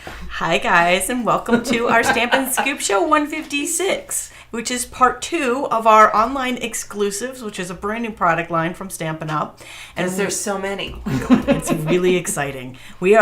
Hi guys, and welcome to our Stampin' Scoop Show 156, which is part 2 of our online exclusives, which is a brand new product line from Stampin' Up. And there's so many. It's really exciting. We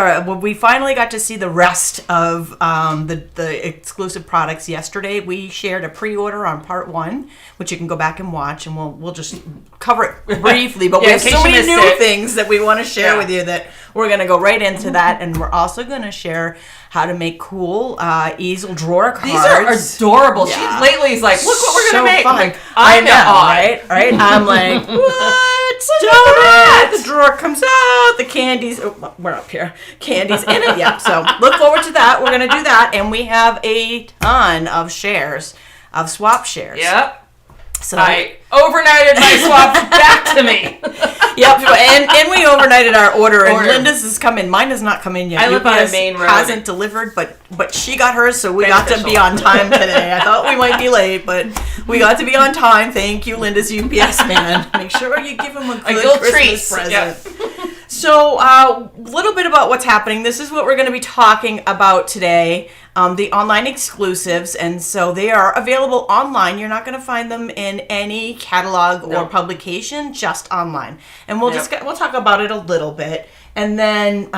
finally got to see the rest of the exclusive products yesterday. We shared a pre-order on part 1, which you can go back and watch, and we'll just cover it briefly. But we have so many new things that we want to share with you that we're going to go right into that, and we're also going to share how to make cool easel drawer cards. These are adorable. Yeah. She lately is like, look what we're going to make. Fun. I'm like, I know, right? I'm like, what? Stop it! The drawer comes out. The candies. Oh, we're up here. Candies in it. Yeah. So look forward to that. We're going to do that, and we have a ton of shares, of swap shares. Yep. So I overnighted my swap back to me. Yep, and we overnighted our order, and Linda's is coming. Mine has not come in yet. I live on a main road. Hasn't delivered, but she got hers, so we got to be on time today. I thought we might be late, but we got to be on time. Thank you, Linda's UPS man. Make sure you give him a good Christmas present. Yep. So, a little bit about what's happening. This is what we're going to be talking about today, the online exclusives. And so they are available online. You're not going to find them in any catalog or publication, just online. And we'll we'll talk about it a little bit. And then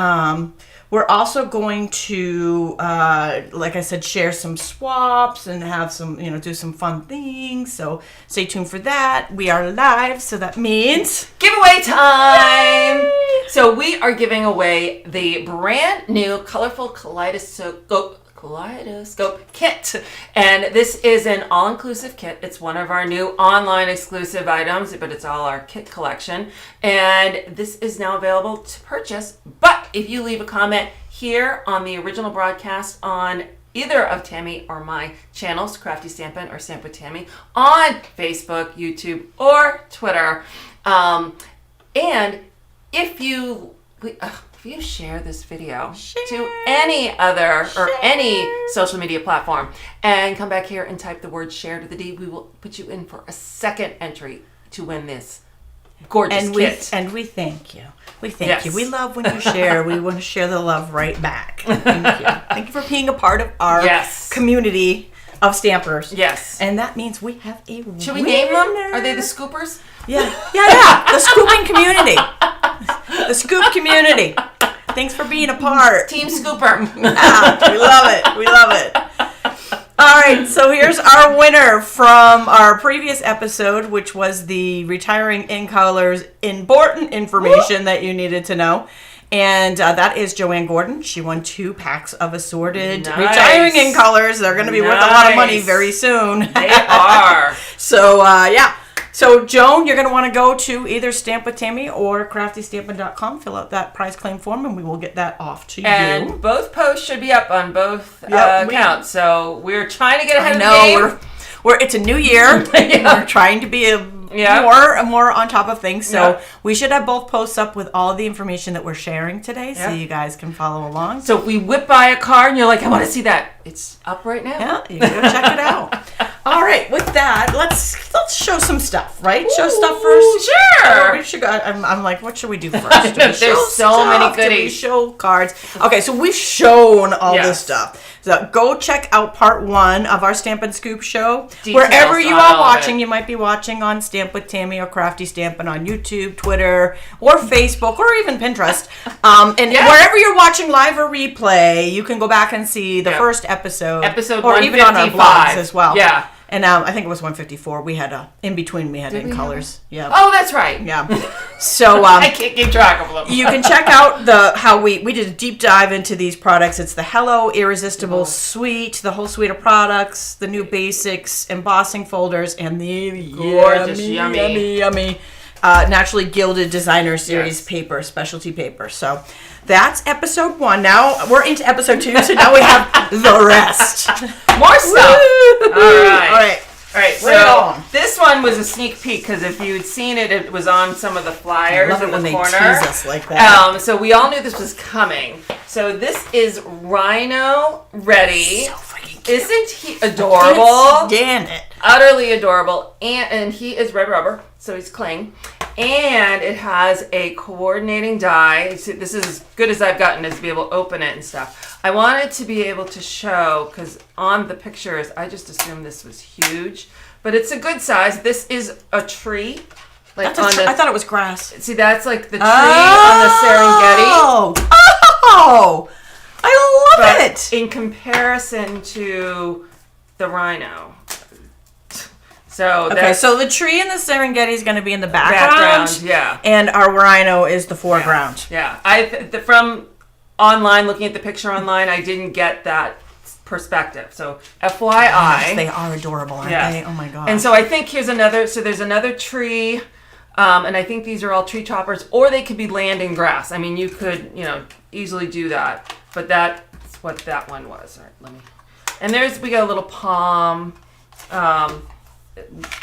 we're also going to, like I said, share some swaps and have some, do some fun things. So stay tuned for that. We are live, so that means giveaway time. Yay! So we are giving away the brand new colorful kaleidoscope kit, and this is an all-inclusive kit. It's one of our new online exclusive items, but it's all our kit collection, and this is now available to purchase. But if you leave a comment here on the original broadcast on either of Tami or my channels, Crafty Stampin' or Stamp with Tami, on Facebook, YouTube, or Twitter, and if you share this video to any other or any social media platform and come back here and type the word share to the D, we will put you in for a second entry to win this gorgeous kit. And we thank you. We thank you. We love when you share. We want to share the love right back. Thank you. Thank you for being a part of our community of stampers. Yes. And that means we have a winner. Should we name them? Are they the scoopers? Yeah. The scooping community. The scoop community. Thanks for being a part. Team Scooper. We love it. We love it. All right, so here's our winner from our previous episode, which was the retiring in colors important information that you needed to know. And that is Joanne Gordon. She won 2 packs of assorted retiring in colors. They're going to be worth a lot of money very soon. They are. So, So, Joan, you're going to want to go to either Stamp with Tami or craftystampin.com. Fill out that prize claim form, and we will get that off to you. And both posts should be up on both accounts. So, we're trying to get ahead of the game. It's a new year. We're trying to be more on top of things. So we should have both posts up with all of the information that we're sharing today, so you guys can follow along. So if we whip by a car and you're like, I want to see that, it's up right now. Yeah, you can go check it out. All right, with that, let's show some stuff, right? Ooh, show stuff first. Sure. We should go. I'm like, what should we do first? There's so many goodies. Do we show cards? Okay, so we've shown all this stuff. So go check out part 1 of our Stampin' Scoop show. Details wherever you are watching, you might be watching on Stamp with Tami or Crafty Stampin' on YouTube, Twitter, or Facebook, or even Pinterest. Wherever you're watching live or replay, you can go back and see the first episode. Episode or 155. even on our blogs as well. Yeah. And I think it was 154. We had in between. We had in colors. Yeah. Oh, that's right. Yeah. So I can't keep track of them. You can check out how we did a deep dive into these products. It's the Hello Irresistible Suite, the whole suite of products, the new basics, embossing folders, and the gorgeous, yummy naturally gilded designer series paper, specialty paper. So that's episode 1. Now we're into episode 2, so now we have the rest. More stuff. All right. So this one was a sneak peek because if you'd seen it, it was on some of the flyers in the corner. They tease us like that. So we all knew this was coming. So this is Rhino Ready. So freaking cute. Isn't he adorable? Stand it. Utterly adorable. And he is red rubber, so he's cling. And it has a coordinating die. See, this is as good as I've gotten to be able to open it and stuff. I wanted to be able to show, because on the pictures, I just assumed this was huge. But it's a good size. This is a tree. I thought it was grass. See, that's like the tree on the Serengeti. Oh! I love it! In comparison to the rhino. So the tree in the Serengeti is going to be in the background. Yeah. And our rhino is the foreground. Yeah. From online, looking at the picture online, I didn't get that perspective. So FYI. Yes, they are adorable, aren't they? Oh my god. And so I think there's another tree, and I think these are all tree toppers, or they could be landing grass. I mean, you could, easily do that. But that's what that one was. All right, and we got a little palm,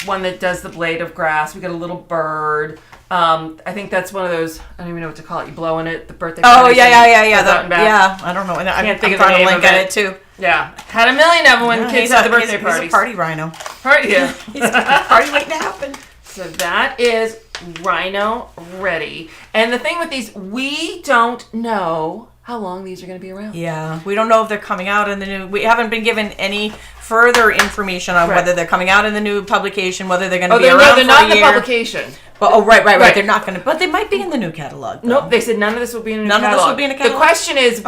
one that does the blade of grass. We got a little bird. I think that's one of those, I don't even know what to call it. You blow in it, the birthday party. Oh, yeah. I don't know. I can't think of the name name of it too. Yeah. Had a million of them when kids had the birthday parties. He's a party rhino. Yeah. He's a party waiting to happen. So that is rhino ready. And the thing with these, we don't know how long these are going to be around. Yeah. We don't know if they're coming out in the new... We haven't been given any further information on whether they're coming out in the new publication, whether they're going to be around for a year. They're not in the publication. Well, right. They're not going to... But they might be in the new catalog, though. Nope. They said none of this will be in the new catalog. None of this will be in a catalog? The question is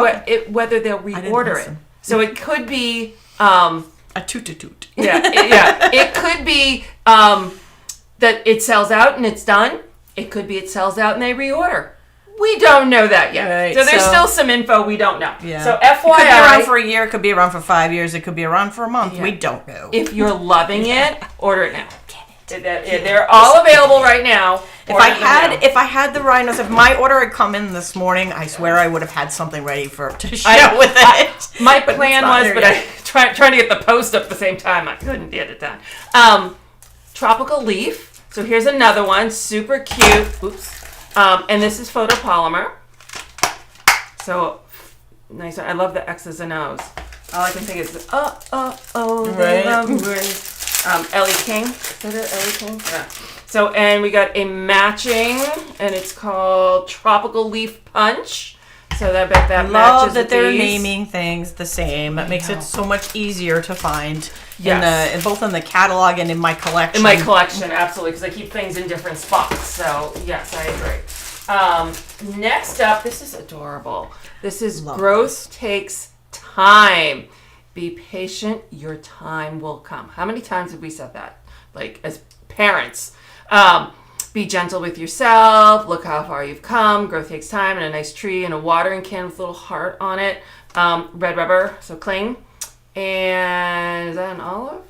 whether they'll reorder it. So it could be... a toot-a-toot. Yeah. It could be that it sells out and it's done. It could be it sells out and they reorder. We don't know that yet. Right, so there's still some info we don't know. Yeah. So FYI. It could be around for a year. It could be around for 5 years. It could be around for a month. Yeah. We don't know. If you're loving it, order it now. They're all available right now. If I had the rhinos, if my order had come in this morning, I swear I would have had something ready to show with it. My plan was, but I trying to get the post up at the same time. I couldn't get it done. Tropical leaf. So here's another one, super cute. Oops. And this is photopolymer. So nice. I love the X's and O's. All I can think is Ellie King. Is that it? Ellie King? Yeah. So, and we got a matching, and it's called Tropical Leaf Punch. So that matches. Love that they're naming things the same. It makes it so much easier to find. Yes. Both in the catalog and in my collection. In my collection, absolutely, because I keep things in different spots. So yes, I agree. Next up, this is adorable. This is Growth Takes Time. Be patient, your time will come. How many times have we said that? Like, as parents. Be gentle with yourself. Look how far you've come. Growth takes time. And a nice tree and a watering can with a little heart on it. Red rubber, so cling. And is that an olive?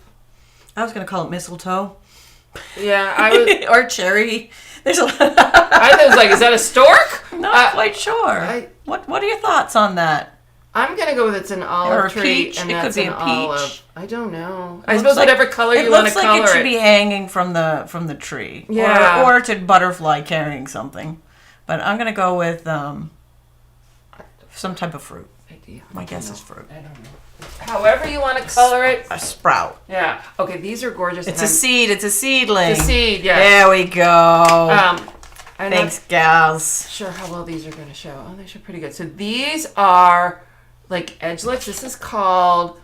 I was going to call it mistletoe. Yeah, I was. Or cherry. There's a I was like, is that a stork? Not quite sure. What are your thoughts on that? I'm going to go with it's an olive tree. Peach. And it that's could be an a peach. Olive. I don't know. I suppose whatever color you want to color it. It looks like it should be hanging from the tree. Yeah. Or it's a butterfly carrying something. But I'm going to go with some type of fruit. My guess is fruit. I don't know. However you want to color it. A sprout. Yeah. Okay, these are gorgeous. It's a seed. It's a seedling. It's a seed, yeah. There we go. I'm Thanks, gals. Sure how well these are going to show. Oh, they show pretty good. So these are like edgelets. This is called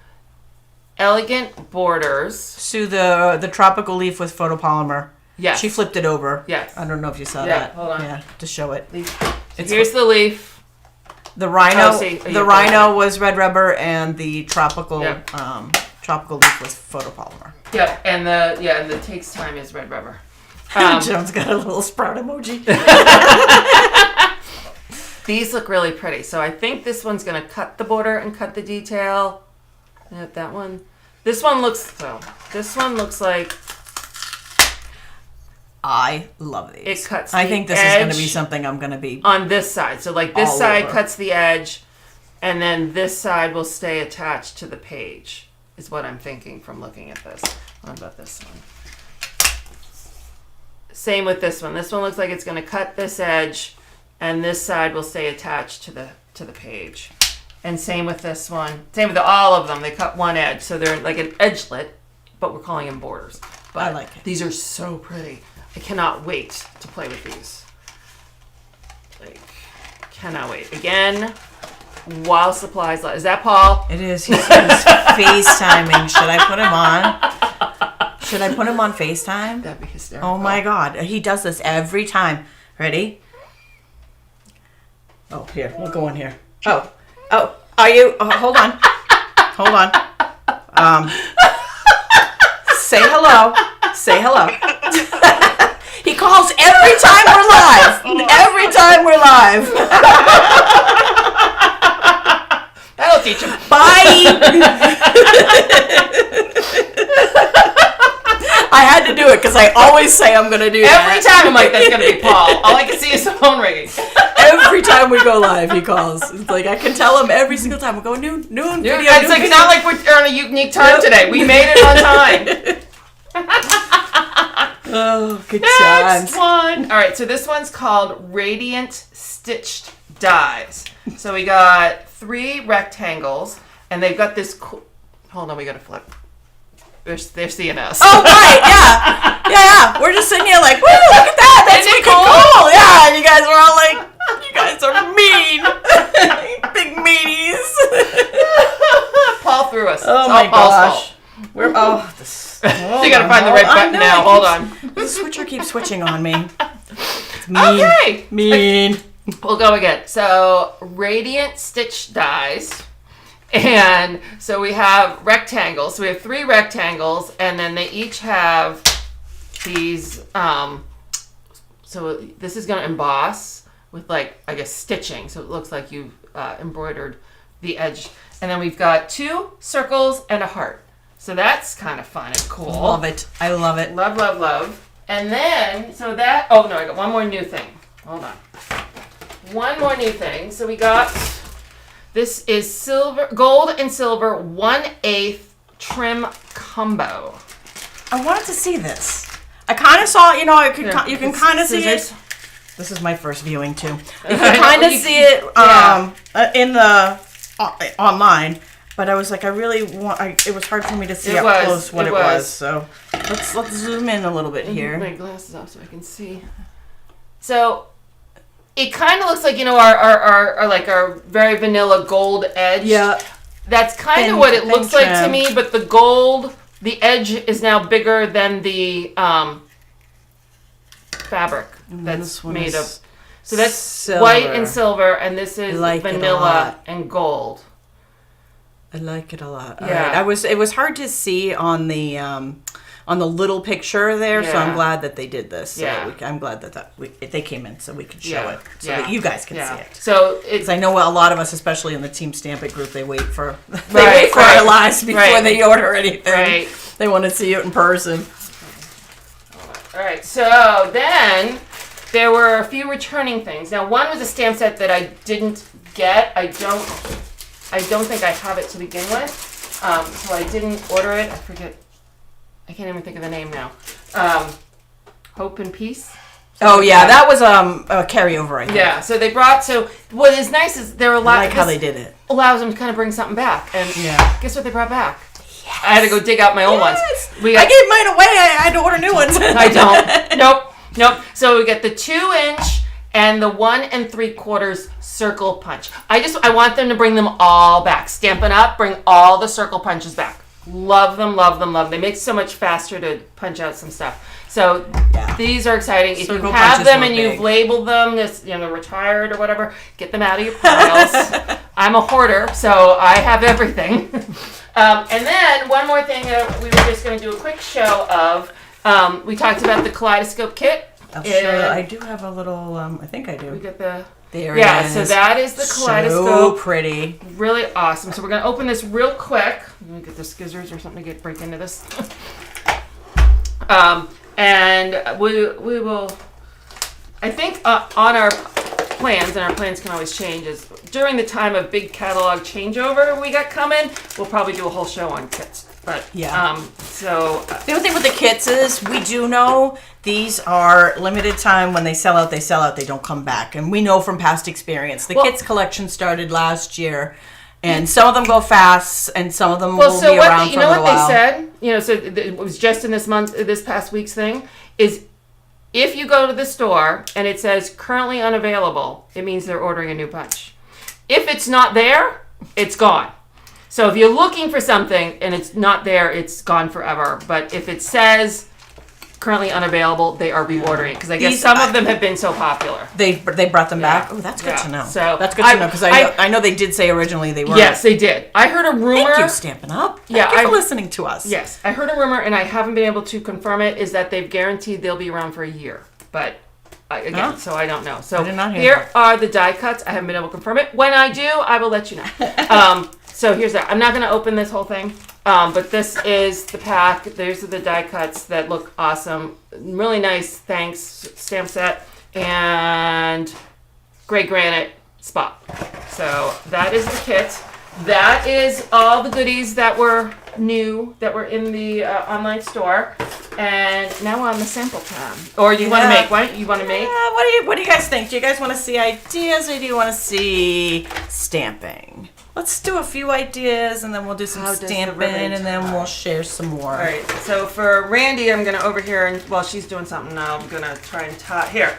Elegant Borders. Sue, the tropical leaf with photopolymer. Yes. She flipped it over. Yes. I don't know if you saw that. Hold on. Yeah, to show it. Here's the leaf. The rhino. The rhino was red rubber, and the tropical tropical leaf was photopolymer. Yeah, and the takes time is red rubber. Joan's got a little sprout emoji. These look really pretty. So I think this one's going to cut the border and cut the detail. That one. This one looks like. I love these. It cuts. I think this is going to be something I'm going to be on this side. So like this side cuts the edge, and then this side will stay attached to the page. Is what I'm thinking from looking at this. What about this one? Same with this one. This one looks like it's going to cut this edge, and this side will stay attached to the page. And same with this one. Same with all of them. They cut one edge, so they're like an edgelet, but we're calling them borders. But I like it. These are so pretty. I cannot wait to play with these. Like, cannot wait. Again, while supplies last. Is that Paul? It is. He's FaceTiming. Should I put him on? Should I put him on FaceTime? That'd be hysterical. Oh my God. He does this every time. Ready? Oh, here. We'll go in here. Oh. Are you? Hold on. Hold on. Say hello. Say hello. He calls every time we're live. Every time we're live. That'll teach him. Bye. I had to do it because I always say I'm going to do that. Every time I'm like, that's going to be Paul. All I can see is the phone ringing. Every time we go live, he calls. It's like I can tell him every single time. We're going noon. Video, it's like not like we're on a unique time today. We made it on time. Oh, good Next times. one. All right, so this one's called Radiant Stitched Dies. So we got 3 rectangles, and they've got this. Hold on, we got to flip. They're seeing us. Oh, right, yeah. We're just sitting here like, woo, look at that. That's freaking cool. Yeah, and you guys are all like, you guys are mean. Big meanies. Paul threw us. Oh, my gosh. You got to find the right button now. Hold on. The switcher keeps switching on me. It's mean. Okay. Mean. We'll go again. So, Radiant Stitch Dies. And so we have rectangles. So we have 3 rectangles, and then they each have these. So this is going to emboss with, like, I guess, stitching. So it looks like you've embroidered the edge. And then we've got 2 circles and a heart. So that's kind of fun and cool. Love it. I love it. Love, love, love. And then, so that. Oh no, I got one more new thing. Hold on. One more new thing. So we got. This is silver, gold and silver 1/8 trim combo. I wanted to see this. I kind of saw, you can kind of see it. This is my first viewing too. You can kind of see it in the online, but I was like, I really want. It was hard for me to see up close what it was. So let's zoom in a little bit here. Put my glasses off so I can see. So. It kind of looks like, our very vanilla gold edge. Yeah. That's kind of what it looks like to me, but the gold, the edge is now bigger than the fabric that's made of. So that's silver. White and silver, and this is vanilla and gold. I like it a lot. Yeah. Right. It was hard to see on the little picture there, so I'm glad that they did this. So I'm glad that they came in so we could show it, so that you guys can see it. So because I know a lot of us, especially in the Team Stamp It group, they wait for our lives before they order anything. Right. They want to see it in person. All right. So then there were a few returning things. Now one was a stamp set that I didn't get. I don't think I have it to begin with, so I didn't order it. I forget. I can't even think of the name now. Hope and Peace. Oh yeah, that was a carryover, I think. Yeah, so they brought. So what is nice is there are a lot. I like how they did it. Allows them to kind of bring something back, and guess what they brought back? Yes. I had to go dig out my old ones. I gave mine away. I had to order new ones. I don't. Nope. So we get the 2-inch and the 1 3/4 circle punch. I want them to bring them all back. Stampin' Up, bring all the circle punches back. Love them, love them, love them. They make it so much faster to punch out some stuff. So these are exciting. If you have them and you've labeled them as retired or whatever, get them out of your piles. I'm a hoarder, so I have everything. And then one more thing we were just going to do a quick show of. We talked about the kaleidoscope kit. I do have a little. I think I do. We got the. There it is. So that is the kaleidoscope. So pretty. Really awesome. So we're going to open this real quick. Let me get the scissors or something to break into this. And we will, I think on our plans, and our plans can always change, is during the time of big catalog changeover we got coming, we'll probably do a whole show on kits. But so the other thing with the kits is we do know these are limited time. When they sell out, they don't come back, and we know from past experience. The kits collection started last year, and some of them go fast, and some of them will be around for a little while. They said? So it was just in this past week's thing is If you go to the store and it says currently unavailable, it means they're ordering a new bunch. If it's not there, it's gone. So if you're looking for something and it's not there, it's gone forever. But if it says currently unavailable, they are reordering because I guess some of them have been so popular. They brought them back. Oh, that's good to know. So that's good to know because I know they did say originally they were. Yes, they did. I heard a rumor. Thank you, Stampin' Up. Thank you for listening to us. Yes, I heard a rumor and I haven't been able to confirm it. Is that they've guaranteed they'll be around for a year, but. So I don't know. So here are the die cuts. I haven't been able to confirm it. When I do, I will let you know. So here's that. I'm not going to open this whole thing, but this is the pack. These are the die cuts that look awesome. Really nice, thanks, stamp set, and gray granite spot. So that is the kit. That is all the goodies that were new, that were in the online store. And now we're on the sample time. Or you want to make? What you want to make? Yeah. What do you guys think? Do you guys want to see ideas, or do you want to see stamping? Let's do a few ideas, and then we'll do some stamping, and then we'll share some more. All right. So for Randy, I'm gonna over here, and while she's doing something now, I'm gonna try and tie here.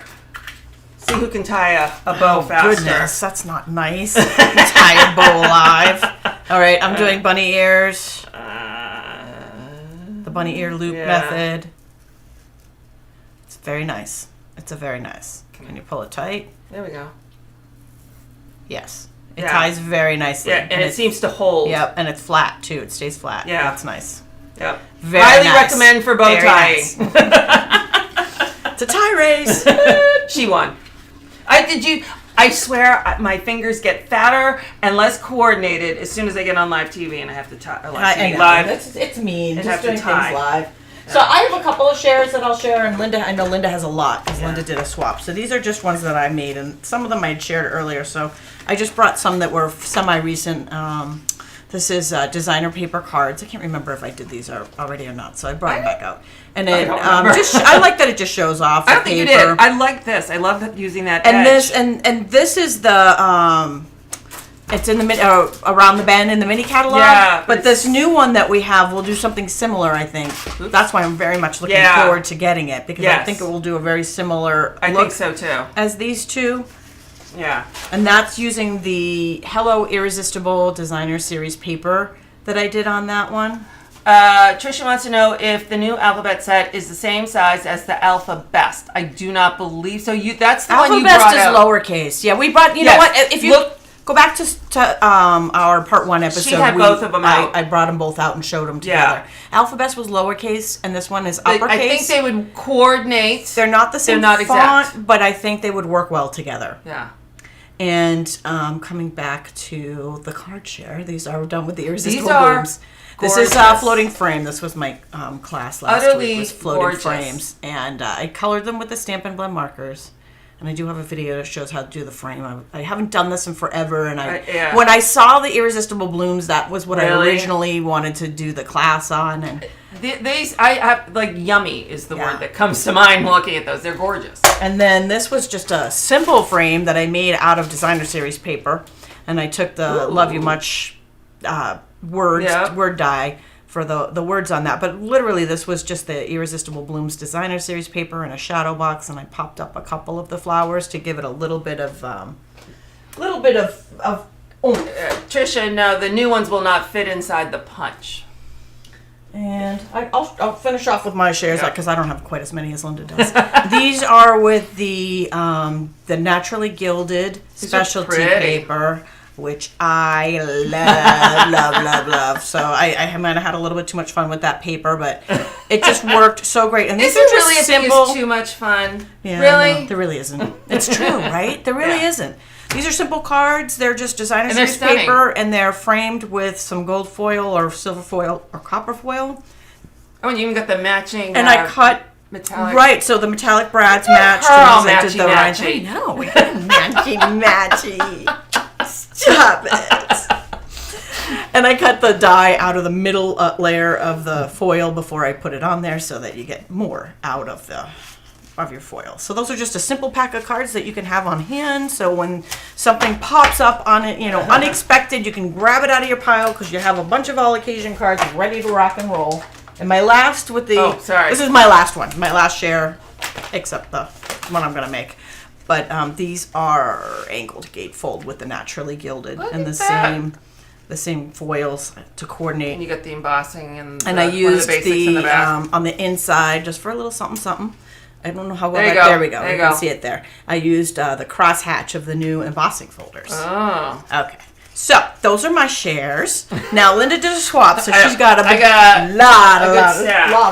See who can tie a bow faster. Goodness, that's not nice. Tie a bow alive. All right, I'm doing bunny ears. The bunny ear loop method. It's very nice. It's a very nice. Can you pull it tight? There we go. Yes. It ties very nicely. Yeah, and it seems to hold. Yep, and it's flat too. It stays flat. Yeah. That's nice. Yep. Very Highly nice. recommend for bow tying. Nice. It's a tie race. She won. I swear my fingers get fatter and less coordinated as soon as I get on live TV and I have to tie. Live. It's mean. And just have to doing tie. things live. So I have a couple of shares that I'll share, and I know Linda has a lot because Linda did a swap. So these are just ones that I made, and some of them I had shared earlier. So I just brought some that were semi-recent. This is designer paper cards. I can't remember if I did these already or not, so I brought them back out. And it, I like that it just shows off. I don't think you did. I like this. I love using that and edge. This is the it's in the around the bend in the mini catalog. Yeah, but this new one that we have will do something similar. I think that's why I'm very much looking forward to getting it because I think it will do a very similar. I think so too. As these two. Yeah. And that's using the Hello Irresistible Designer Series paper that I did on that one. Trisha wants to know if the new alphabet set is the same size as the Alpha Best. I do not believe so. That's the one you brought out. Alpha Best is lowercase. Yeah, we brought. You know what? If you go back to our part 1 episode, she had both of them out. I brought them both out and showed them together. Alpha Best was lowercase, and this one is uppercase. I think they would coordinate. They're not the same font, exact, but I think they would work well together. Yeah. And coming back to the card share, these are done with the Irresistible Blooms. This is floating frame. This was my class last week. Was floating frames, and I colored them with the Stampin' Blend markers. And I do have a video that shows how to do the frame. I haven't done this in forever, and when I saw the Irresistible Blooms, that was what I originally wanted to do the class on. And these, I have like yummy is the word that comes to mind looking at those. They're gorgeous. And then this was just a simple frame that I made out of Designer Series paper, and I took the Love You Much word die for the words on that. But literally this was just the Irresistible Blooms Designer Series paper in a shadow box, and I popped up a couple of the flowers to give it a little bit of Trisha, no, the new ones will not fit inside the punch. And I'll finish off with my shares because I don't have quite as many as Linda does. These are with the naturally gilded specialty paper, which I love. So I might have had a little bit too much fun with that paper, but it just worked so great. And these are just really simple. Too much fun. Yeah, really? No, there really isn't. It's true, right? There really isn't. These are simple cards. They're just designer series paper, and they're framed with some gold foil or silver foil or copper foil. Oh, and you even got the matching. And I cut metallic. Right, so the metallic brads matched. Matchy. I know, matchy. Stop it. And I cut the die out of the middle layer of the foil before I put it on there, so that you get more out of your foil. So those are just a simple pack of cards that you can have on hand. So when something pops up on it, unexpected, you can grab it out of your pile because you have a bunch of all occasion cards ready to rock and roll. And my last with the this is my last one, my last share. except the one I'm going to make. But these are angled gatefold with the naturally gilded and the same foils to coordinate. And you got the embossing and I used the on the inside just for a little something. I don't know how well there we go. You can see it there. I used the crosshatch of the new embossing folders. Oh. Okay. So those are my shares. Now Linda did a swap, so she's got a lot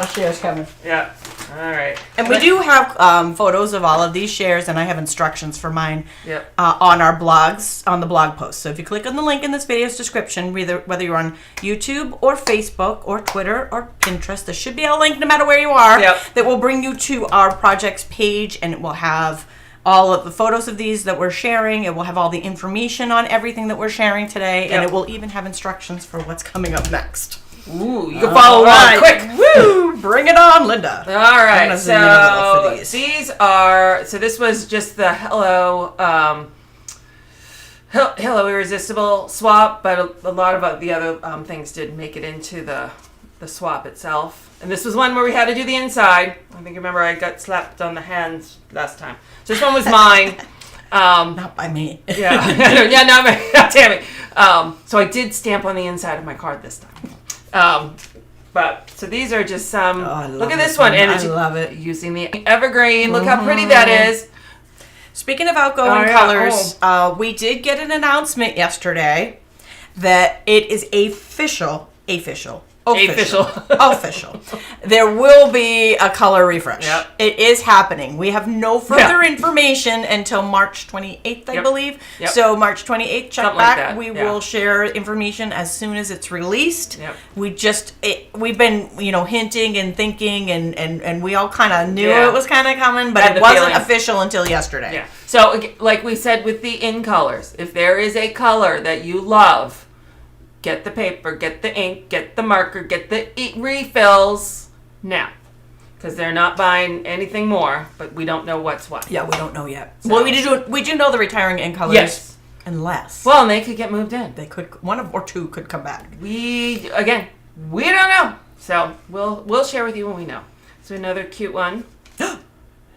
of shares coming. Yeah. All right. And we do have photos of all of these shares, and I have instructions for mine Yep. on our blogs, on the blog post. So if you click on the link in this video's description, whether you're on YouTube or Facebook or Twitter or Pinterest, there should be a link no matter where you are that will bring you to our projects page, and it will have all of the photos of these that we're sharing. It will have all the information on everything that we're sharing today, and it will even have instructions for what's coming up next. Ooh, you can follow along quick. Woo! Bring it on, Linda. All right, so these are, so this was just the Hello Irresistible swap, but a lot of the other things did make it into the swap itself. And this was one where we had to do the inside. I think, remember, I got slapped on the hands last time. So this one was mine. Not by me. Yeah, not Tami. So I did stamp on the inside of my card this time. But so these are just some. Look at this one. And I love it. Using the evergreen. Look how pretty that is. Speaking of outgoing colors, we did get an announcement yesterday that it is official. There will be a color refresh. Yep. It is happening. We have no further information until March 28th, I believe. Yep. So March 28th, check Something back. Like that. We will share information as soon as it's released. Yep. We've been, hinting and thinking and we all kind of knew it was kind of coming, but it wasn't official until yesterday. Yeah. So like we said with the in colors, if there is a color that you love, get the paper, get the ink, get the marker, get the refills now. Because they're not buying anything more, but we don't know what's what. Yeah, we don't know yet. So. Well, we do know the retiring ink colors. Yes. Unless. Well, and they could get moved in. They could, one or two could come back. We don't know. So we'll share with you when we know. So another cute one.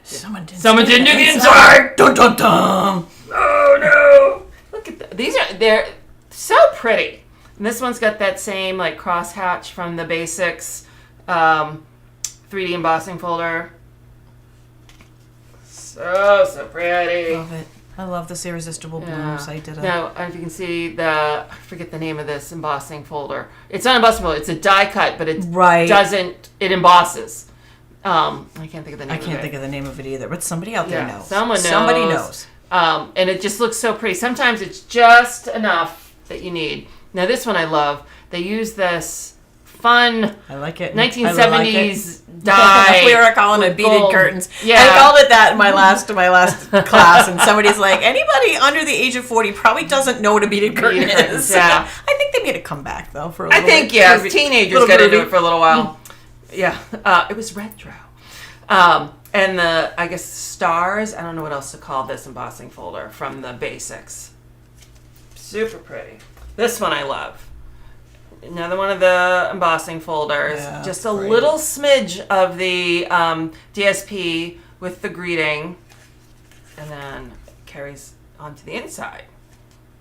Someone didn't do the inside. Dun dun dun. Oh no! Look at they're so pretty. And this one's got that same like crosshatch from the Basics 3D embossing folder. So pretty. Love it. I love this irresistible blues. I did Now, I don't know if you can see I forget the name of this embossing folder. It's not embossing folder. It's a die cut, but it doesn't. It embosses. I can't think of the name. I can't think of the name of it either. But somebody out there knows. Somebody knows. And it just looks so pretty. Sometimes it's just enough that you need. Now this one I love. They use this fun. I like it. 1970s dye. We were calling it beaded gold curtains. Yeah. I called it that in my last class, and somebody's like, anybody under the age of 40 probably doesn't know what a beaded curtain is. Yeah. I think they made it come back though for a little. I think teenagers got to do it for a little while. Yeah, it was retro. And I guess stars. I don't know what else to call this embossing folder from the Basics. Super pretty. This one I love. Another one of the embossing folders. Yeah, just a little smidge of the DSP with the greeting. And then it carries onto the inside.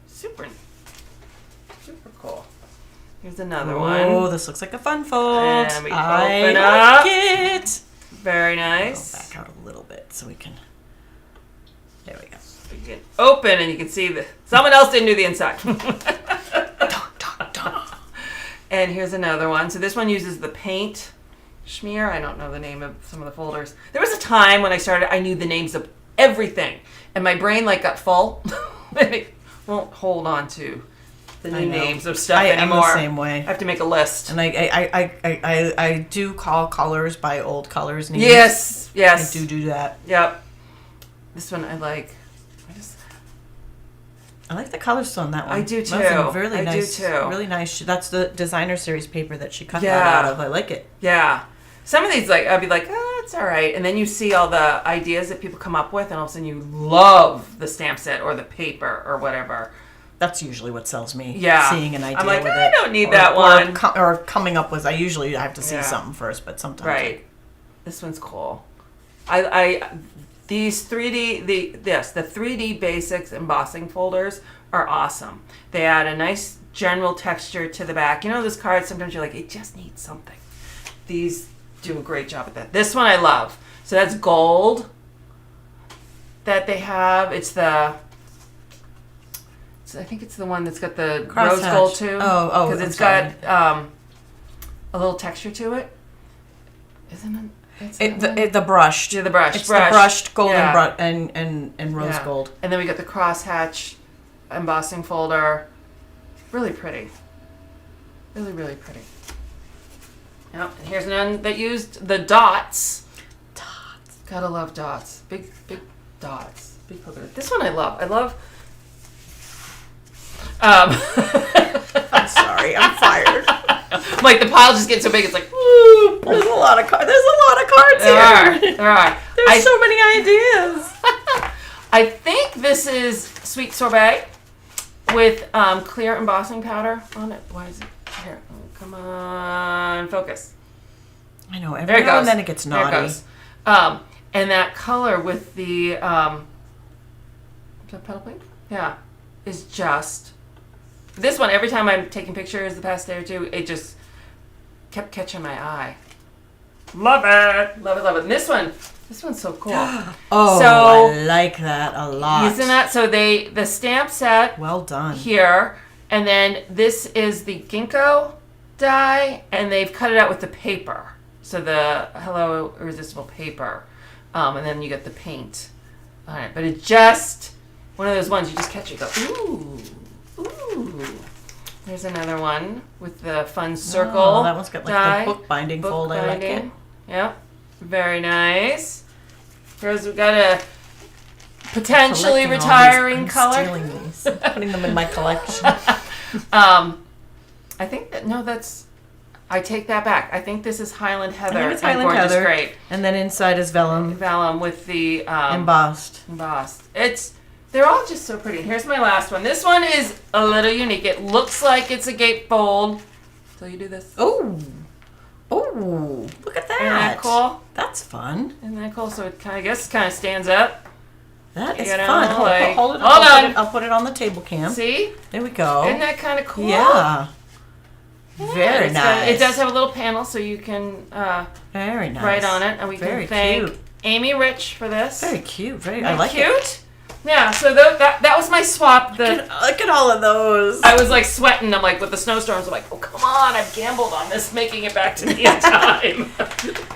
Super cool. Here's another one. Oh, this looks like a fun fold. And we open up. It. Very nice. I'll back out a little bit so we can. There we go. You can open and you can see that someone else didn't do the inside. And here's another one. So this one uses the paint schmear. I don't know the name of some of the folders. There was a time when I knew the names of everything, and my brain got full. It won't hold on to the new names of stuff anymore. I'm the same way. I have to make a list. And I do call colors by old colors names. Yes. I do that. Yep. This one I like. I like the colors on that one. I do too. That's really nice. I do too. Really nice. That's the designer series paper that she cut that out of. I like it. Yeah. Some of these, I'd be like, it's all right. And then you see all the ideas that people come up with, and all of a sudden you love the stamp set or the paper or whatever. That's usually what sells me. Yeah. Seeing an idea I'm like, with I it. don't need that one. Or coming up with, I usually have to see something first, but sometimes. Right. This one's cool. These 3D the 3D Basics embossing folders are awesome. They add a nice general texture to the back. You know those cards, sometimes you're like, it just needs something. These do a great job at that. This one I love. So that's gold that they have. I think it's the one that's got the rose gold too. Oh, because it's got a little texture to it, isn't it? The brushed. Yeah, the brushed. It's the brushed gold and rose gold. And then we got the crosshatch embossing folder. Really pretty. Really, really pretty. Yep. And here's one that used the dots. Dots. Gotta love dots. Big dots. Big polka. This one I love. I'm sorry. I'm fired. Like the pile just gets so big, it's like, woo. There's a lot of cards here. There are. There's so many ideas. I think this is sweet sorbet with clear embossing powder on it. Why is it here? Oh, come on, focus. I know. Every now and then it gets naughty. There it goes. And that color with the is that petal pink? Yeah, is just. This one, every time I'm taking pictures the past day or two, it just kept catching my eye. Love it. Love it, love it. And this one's so cool. I like that a lot. Isn't that? So the stamp set. Well done. Here, and then this is the ginkgo die, and they've cut it out with the paper. So the Hello Irresistible paper. And then you get the paint on it. But it's just one of those ones you just catch it, you go, ooh. Ooh. There's another one with the fun circle. Oh, that one's got like the bookbinding fold. I like it. Yep. Very nice. Here's we've got a potentially retiring color. I'm stealing these. Putting them in my collection. I think I take that back. I think this is Highland Heather. I think it's Highland Heather. Great. And then inside is vellum. Vellum with the embossed. They're all just so pretty. Here's my last one. This one is a little unique. It looks like it's a gatefold. So you do this. Oh, look at that. Isn't that cool? That's fun. Isn't that cool? So it kind of stands up. That is fun. Hold on. I'll put it on the table cam. See? There we go. Isn't that kind of cool? Yeah. Very nice. It does have a little panel so you can very nice. write on it. And we can thank Amy Rich for this. Very cute. I like it. Cute? Yeah, so that was my swap. Look at all of those. I was like sweating. I'm like, with the snowstorms, I'm like, oh, come on. I've gambled on this, making it back to me in time.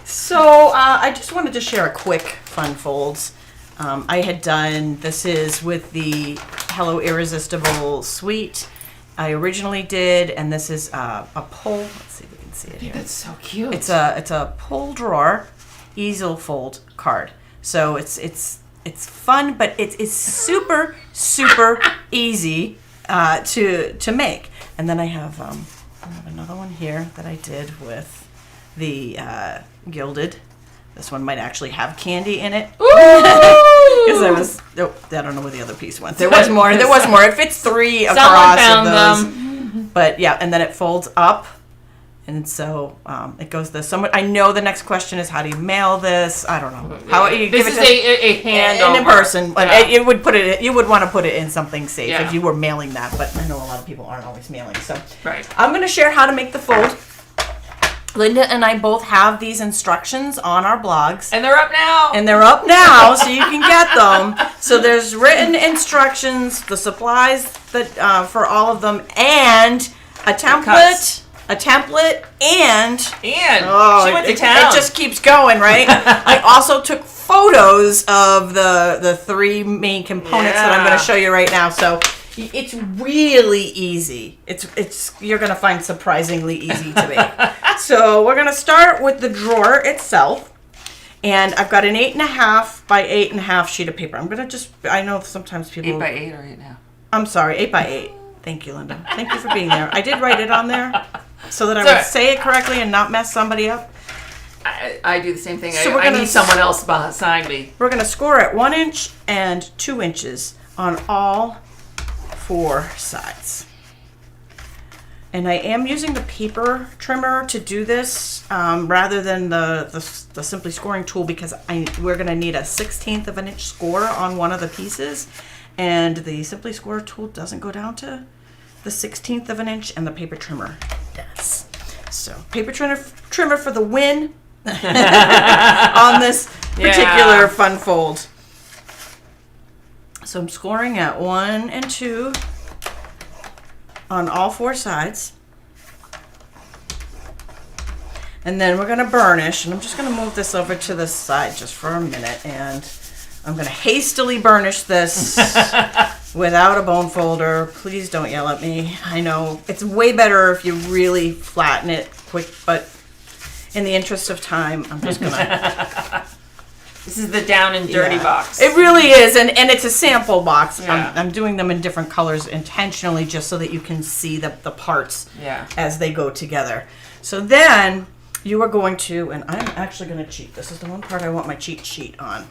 So I just wanted to share a quick fun folds. I had done, this is with the Hello Irresistible Suite. I originally did, and this is a pull. Let's see if we can see it here. That's so cute. It's a pull drawer easel fold card. So it's fun, but it's super easy to make. And then I have another one here that I did with the gilded. This one might actually have candy in it. Because I don't know where the other piece went. There was more. It fits 3 across of those. But yeah, and then it folds up. And so it goes this. I know the next question is, how do you mail this? I don't know. How you this give is a hand in person. Yeah. You would want to put it in something safe if you were mailing that. But I know a lot of people aren't always mailing. So I'm going to share how to make the fold. Linda and I both have these instructions on our blogs. And they're up now. So you can get them. So there's written instructions, the supplies that for all of them, and a template. And she went to town. It just keeps going, right? I also took photos of the 3 main components that I'm going to show you right now. So it's really easy. You're going to find surprisingly easy to make. So we're going to start with the drawer itself. And I've got an 8.5 by 8.5 sheet of paper. I'm going to I know sometimes people... 8 by 8 or 8 now? I'm sorry, 8 by 8. Thank you, Linda. Thank you for being there. I did write it on there so that I would say it correctly and not mess somebody up. I do the same thing. So I need someone else beside me. We're going to score at 1 inch and 2 inches on all 4 sides. And I am using the paper trimmer to do this rather than the Simply Scoring tool, because we're going to need a 1/16 of an inch score on one of the pieces. And the Simply Score tool doesn't go down to the 1/16 of an inch, and the paper trimmer does. So paper trimmer for the win on this particular fun fold. So I'm scoring at 1 and 2 on all 4 sides. And then we're going to burnish, and I'm just going to move this over to the side just for a minute, and I'm going to hastily burnish this without a bone folder. Please don't yell at me. I know it's way better if you really flatten it quick, but in the interest of time, I'm just going to... This is the down and dirty box. It really is, and it's a sample box. Yeah. I'm doing them in different colors intentionally just so that you can see the parts as they go together. So then you are going to, and I'm actually going to cheat. This is the one part I want my cheat sheet on.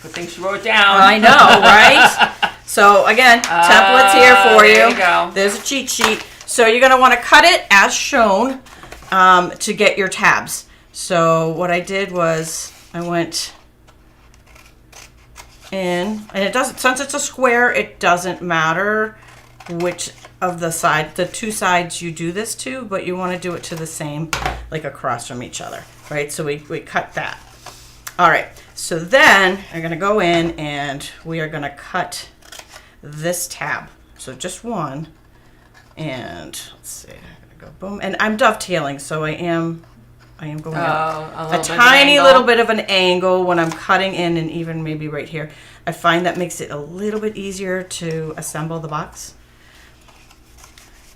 Good thing she wrote it down. I know, right? So again, templates here for you. There you go. There's a cheat sheet. So you're going to want to cut it as shown to get your tabs. So what I did was I went in, and it doesn't, since it's a square, it doesn't matter which of the 2 sides you do this to, but you want to do it to the same, like across from each other, right? So we cut that. All right, so then I'm going to go in and we are going to cut this tab. So just one, and let's see, I'm going to go boom, and I'm dovetailing, so I am going a tiny little bit of an angle when I'm cutting in, and even maybe right here. I find that makes it a little bit easier to assemble the box.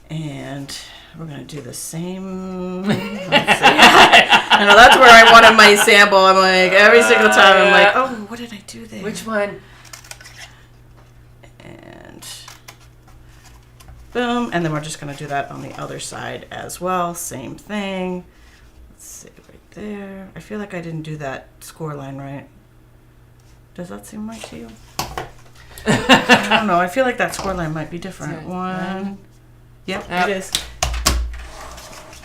And we're going to do the same. Let's see. I know that's where I wanted my sample. I'm like, every single time I'm like, oh, what did I do there? Which one? And boom. And then we're just going to do that on the other side as well. Same thing. Let's see, right there. I feel like I didn't do that score line right. Does that seem right to you? I don't know. I feel like that score line might be different. One. Yep, it is.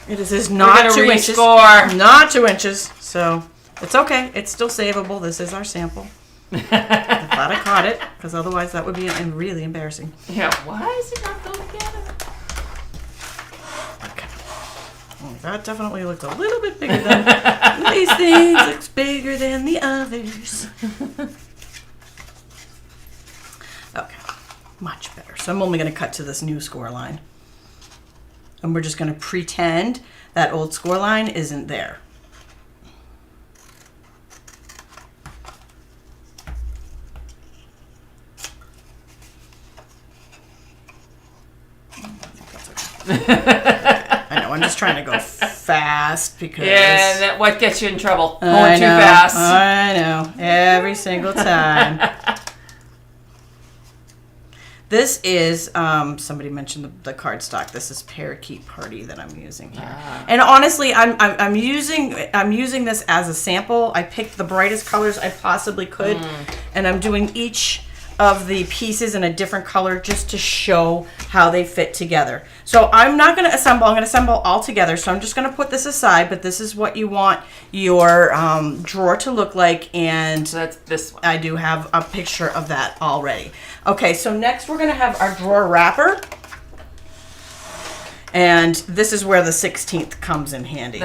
It is not 2 inches. Not 2 inches. So it's okay. It's still savable. This is our sample. I'm glad I caught it, because otherwise that would be really embarrassing. Yeah. Why does it not go together? Okay. Well, that definitely looked a little bit bigger than these things. Looks bigger than the others. Okay. Much better. So I'm only going to cut to this new score line. And we're just going to pretend that old score line isn't there. I know, I'm just trying to go fast because... Yeah, and what gets you in trouble? Going too fast. I know, every single time. This is, somebody mentioned the cardstock. This is Parakeet Party that I'm using here. And honestly, I'm using this as a sample. I picked the brightest colors I possibly could, and I'm doing each of the pieces in a different color just to show how they fit together. So I'm not going to assemble. I'm going to assemble all together. So I'm just going to put this aside, but this is what you want your drawer to look like, and so that's this one. I do have a picture of that already. Okay, so next we're going to have our drawer wrapper. And this is where the 16th comes in handy.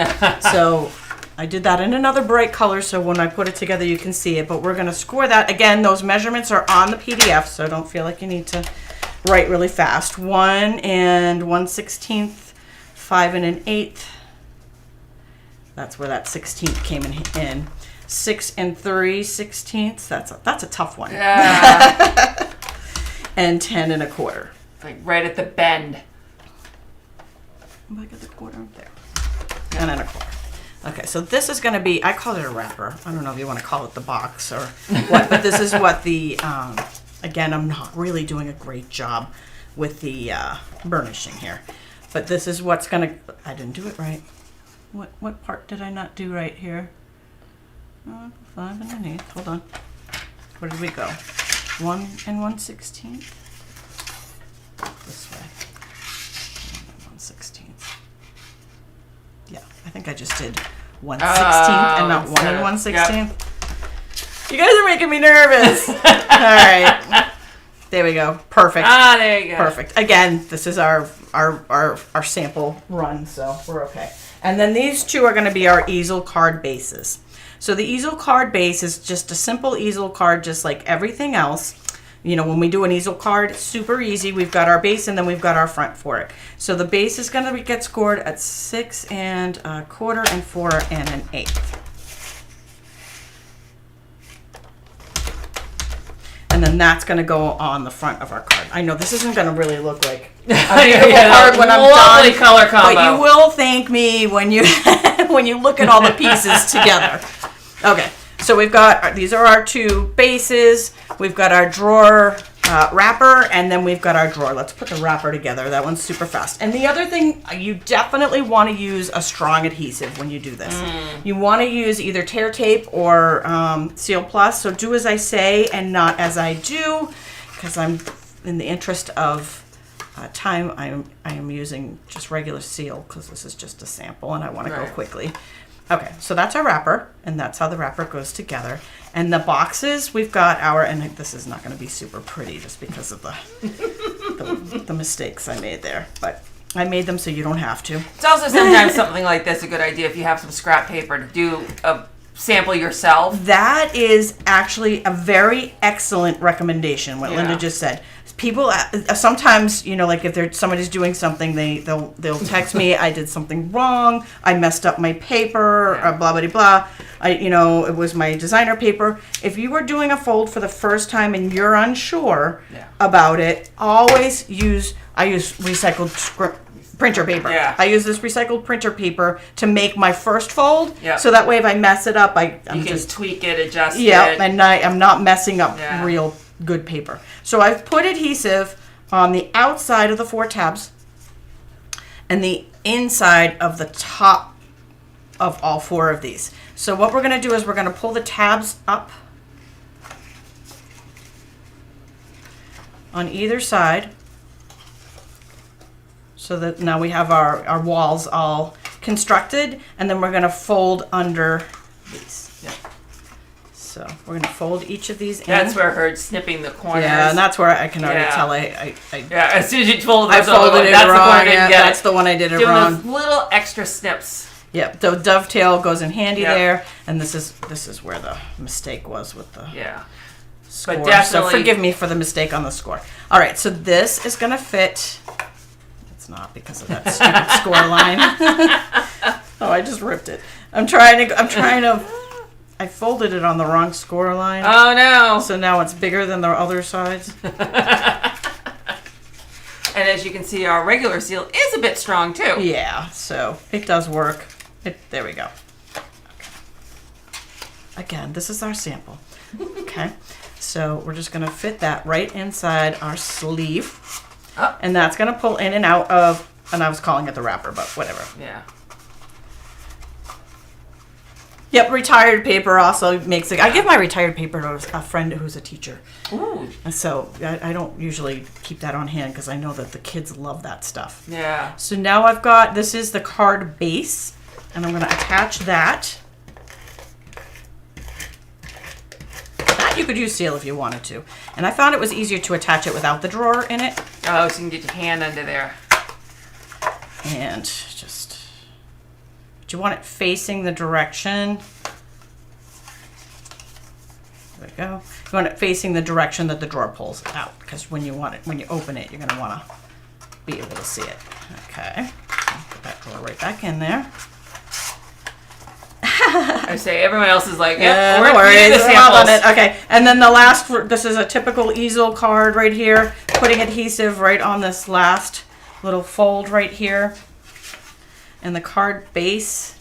So I did that in another bright color, so when I put it together you can see it, but we're going to score that. Again, those measurements are on the PDF, so don't feel like you need to write really fast. 1 and 1/16, 5 and 1/8. That's where that 16th came in. 6 and 3/16. That's a tough one. Yeah. And 10 and 1/4. Like right at the bend. I got the quarter up there. And then 1/4. Okay, so this is going to be, I call it a wrapper. I don't know if you want to call it the box or what, but this is what the, again, I'm not really doing a great job with the burnishing here. But this is what's going to, I didn't do it right. What part did I not do right here? 5 and 1/8, hold on. Where did we go? 1 and 1/16. This way. 1/16. I think I just did 1/16 and not 1 1/16. Yep. You guys are making me nervous. All right. There we go. Perfect. There you go. Perfect. Again, this is our sample run, so we're okay. And then these two are going to be our easel card bases. So the easel card base is just a simple easel card, just like everything else. You know, when we do an easel card, it's super easy. We've got our base and then we've got our front for it. So the base is going to get scored at 6 1/4 and 4 1/8. And then that's going to go on the front of our card. I know this isn't going to really look like a beautiful card when I'm done, color combo. but you will thank me when you when you look at all the pieces together. Okay, so we've got, these are our two bases. We've got our drawer wrapper, and then we've got our drawer. Let's put the wrapper together. That one's super fast. And the other thing, you definitely want to use a strong adhesive when you do this. You want to use either tear tape or Seal Plus. So do as I say and not as I do, because I'm, in the interest of time, I am using just regular seal because this is just a sample and I want to go quickly. Okay, so that's our wrapper, and that's how the wrapper goes together. And the boxes, we've got our, and this is not going to be super pretty just because of the mistakes I made there, but I made them so you don't have to. It's also sometimes something like this a good idea if you have some scrap paper to do a sample yourself. That is actually a very excellent recommendation, what Linda just said. People sometimes, you know, like if somebody's doing something, they'll text me, I did something wrong, I messed up my paper, or blah blah blah. It was my designer paper. If you are doing a fold for the first time and you're unsure about it, always I use recycled printer paper. Yeah. I use this recycled printer paper to make my first fold. Yeah. So that way, if I mess it up, I'm you can just tweak it, adjust it. Yeah, and I'm not messing up real good paper. So I've put adhesive on the outside of the 4 tabs and the inside of the top of all 4 of these. So what we're going to do is we're going to pull the tabs up on either side so that now we have our walls all constructed, and then we're going to fold under these. Yeah. So we're going to fold each of these in. That's where her snipping the corners. Yeah, and that's where I can already tell as soon as you fold I folded it wrong. That's the one I did it wrong. Those little extra snips. Yep, the dovetail goes in handy there, and this is where the mistake was with the score. But definitely, so forgive me for the mistake on the score. All right, so this is going to fit. It's not because of that stupid score line. Oh, I just ripped it. I'm trying to. I folded it on the wrong score line. Oh no! So now it's bigger than the other sides. And as you can see, our regular seal is a bit strong too. Yeah, so it does work. There we go. Okay. Again, this is our sample. Okay, so we're just going to fit that right inside our sleeve. Oh. And that's going to pull in and out of, and I was calling it the wrapper, but whatever. Yeah. Yep, retired paper also makes it. I give my retired paper to a friend who's a teacher. Ooh. And so I don't usually keep that on hand because I know that the kids love that stuff. Yeah. So now this is the card base, and I'm going to attach that. That you could use seal if you wanted to. And I found it was easier to attach it without the drawer in it. Oh, so you can get your hand under there. And you want it facing the direction. There we go. You want it facing the direction that the drawer pulls out, because when you open it, you're going to want to be able to see it. Okay. Put that drawer right back in there. I say everyone else is like, yeah, no worries. We're all on it. Okay. And then the last, this is a typical easel card right here. Putting adhesive right on this last little fold right here. And the card base,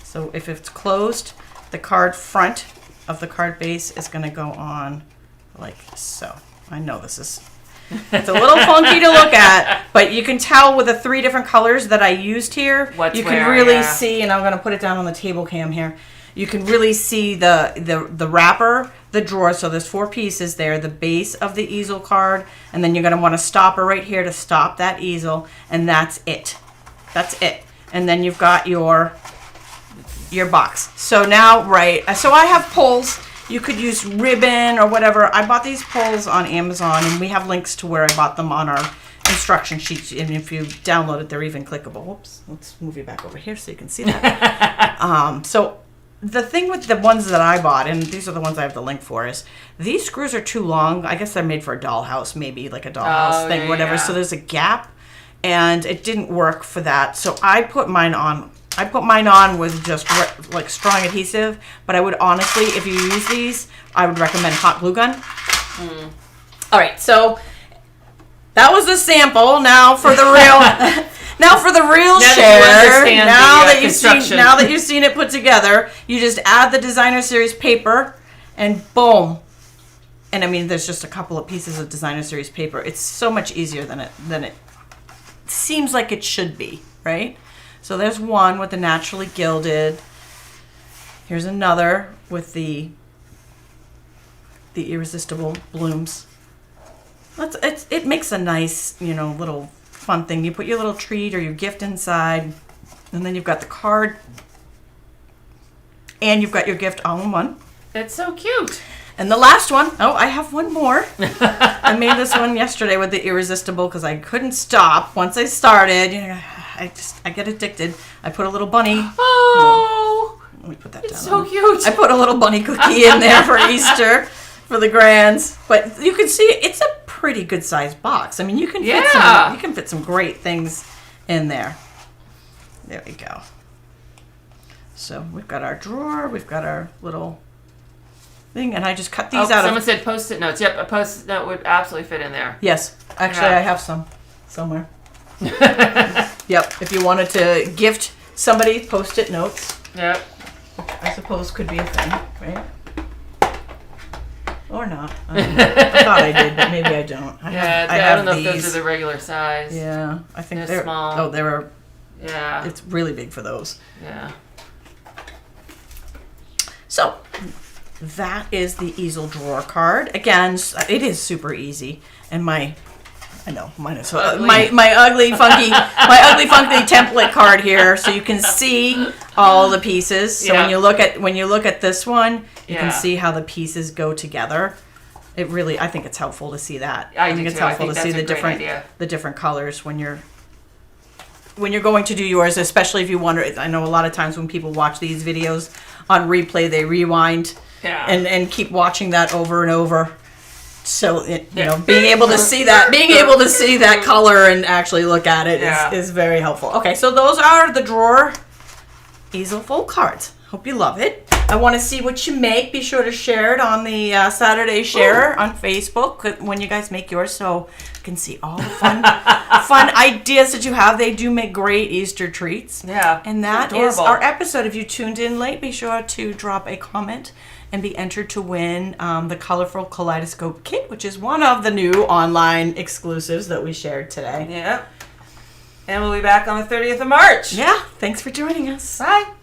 so if it's closed, the card front of the card base is going to go on like so. I know it's a little funky to look at, but you can tell with the 3 different colors that I used here, you can really see, and I'm going to put it down on the table cam here, you can really see the wrapper, the drawer, so there's 4 pieces there, the base of the easel card, and then you're going to want a stopper right here to stop that easel, and that's it. That's it. and then you've got your box. So now, so I have pulls. You could use ribbon or whatever. I bought these pulls on Amazon, and we have links to where I bought them on our instruction sheet. And if you download it, they're even clickable. Whoops, let's move you back over here so you can see that. So the thing with the ones that I bought, and these are the ones I have the link for, is these screws are too long. I guess they're made for a dollhouse, maybe like a dollhouse thing, whatever. So there's a gap, and it didn't work for that. So I put mine on. I put mine on with just like strong adhesive, but I would honestly, if you use these, I would recommend hot glue gun. All right, so that was the sample. Now for the real, share. Now that you've seen it put together, you just add the designer series paper, and boom. And I mean, there's just a couple of pieces of designer series paper. It's so much easier than it seems like it should be, right? So there's one with the naturally gilded. Here's another with the irresistible blooms. It makes a nice, little fun thing. You put your little treat or your gift inside, and then you've got the card, and you've got your gift all in one. It's so cute. And the last one, I have one more. I made this one yesterday with the irresistible because I couldn't stop. Once I started, I get addicted. I put a little bunny. Oh, let me put that it's down. So cute. I put a little bunny cookie in there for Easter for the grands. But you can see it's a pretty good sized box. I mean, you can fit some great things in there. There we go. So we've got our drawer. We've got our little thing, and I just cut these out. Someone said Post-it notes. Yep, a Post-it note would absolutely fit in there. Yes, actually, I have some somewhere. Yep, if you wanted to gift somebody Post-it notes. Yep. I suppose could be a thing, right? Or not. I thought I did, but maybe I don't. I don't know if those are the regular size. Yeah, I think they're small. Oh, they're. Yeah. It's really big for those. Yeah. So that is the Easel Drawer card. Again, it is super easy, and mine is so my ugly funky template card here, so you can see all the pieces. So when you look at this one, you can see how the pieces go together. It really, I think it's helpful to see that. I think it's helpful to see the different colors when you're going to do yours, especially if you wonder. I know a lot of times when people watch these videos on replay, they rewind and keep watching that over and over. So being able to see that color and actually look at it is very helpful. Okay, so those are the drawer easel fold cards. Hope you love it. I want to see what you make. Be sure to share it on the Saturday Share on Facebook when you guys make yours, so you can see all the fun ideas that you have. They do make great Easter treats. Yeah, and that is our episode. If you tuned in late, be sure to drop a comment and be entered to win the Colorful Kaleidoscope Kit, which is one of the new online exclusives that we shared today. Yeah. And we'll be back on the 30th of March. Yeah. Thanks for joining us. Bye.